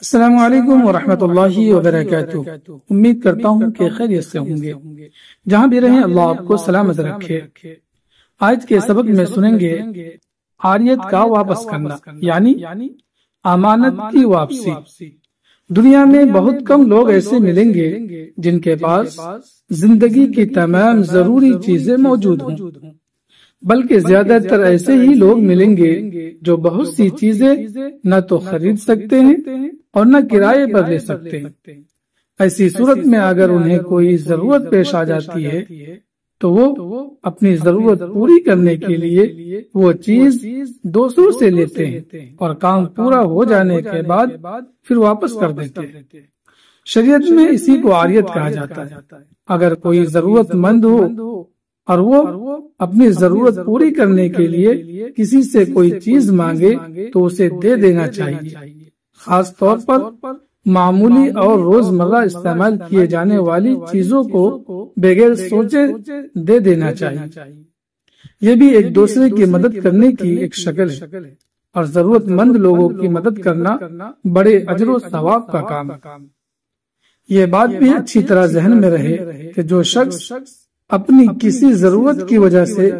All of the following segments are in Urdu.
السلام علیکم ورحمۃ اللہ وبرکاتہ۔ امید کرتا ہوں کہ خیریت سے ہوں گے۔ جہاں بھی رہیں اللہ آپ کو سلامت رکھے۔ آج کے سبق میں سنیں گے عاریت کا واپس کرنا، یعنی امانت کی واپسی۔ دنیا میں بہت کم لوگ ایسے ملیں گے جن کے پاس زندگی کی تمام ضروری چیزیں موجود ہوں، بلکہ زیادہ تر ایسے ہی لوگ ملیں گے جو بہت سی چیزیں نہ تو خرید سکتے ہیں اور نہ کرائے پر لے سکتے ہیں۔ ایسی صورت میں اگر انہیں کوئی ضرورت پیش آ جاتی ہے تو وہ اپنی ضرورت پوری کرنے کے لیے وہ چیز دوسروں سے لیتے ہیں اور کام پورا ہو جانے کے بعد پھر واپس کر دیتے ہیں۔ شریعت میں اسی کو عاریت کہا جاتا ہے۔ اگر کوئی ضرورت مند ہو اور وہ اپنی ضرورت پوری کرنے کے لیے کسی سے کوئی چیز مانگے تو اسے دے دینا چاہیے، خاص طور پر معمولی اور روزمرہ استعمال کیے جانے والی چیزوں کو بغیر سوچے دے دینا چاہیے۔ یہ بھی ایک دوسرے کی مدد کرنے کی ایک شکل ہے، اور ضرورت مند لوگوں کی مدد کرنا بڑے اجر و ثواب کا کام ہے۔ یہ بات بھی اچھی طرح ذہن میں رہے کہ جو شخص اپنی کسی ضرورت کی وجہ سے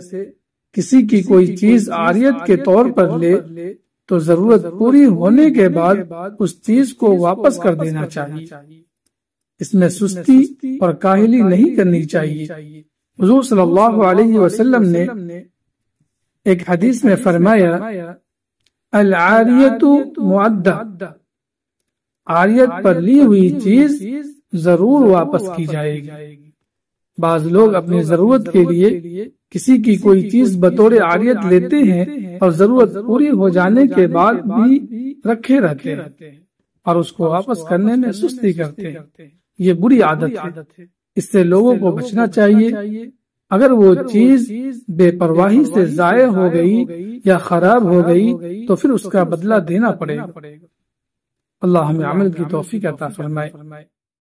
کسی کی کوئی چیز عاریت کے طور پر لے تو ضرورت پوری ہونے کے بعد اس چیز کو واپس کر دینا چاہیے۔ اس میں سستی اور کاہلی نہیں کرنی چاہیے۔ حضور صلی اللہ علیہ وسلم نے ایک حدیث میں فرمایا، العاریت معدہ، عاریت پر لی ہوئی چیز ضرور واپس کی جائے گی۔ بعض لوگ اپنی ضرورت کے لیے کسی کی کوئی چیز بطور عاریت لیتے ہیں اور ضرورت پوری ہو جانے کے بعد بھی رکھے رہتے ہیں اور اس کو واپس کرنے میں سستی کرتے ہیں۔ یہ بری عادت ہے، اس سے لوگوں کو بچنا چاہیے۔ اگر وہ چیز بے پرواہی سے ضائع ہو گئی یا خراب ہو گئی تو پھر اس کا بدلہ دینا پڑے گا۔ اللہ ہمیں عمل کی توفیق عطا فرمائے۔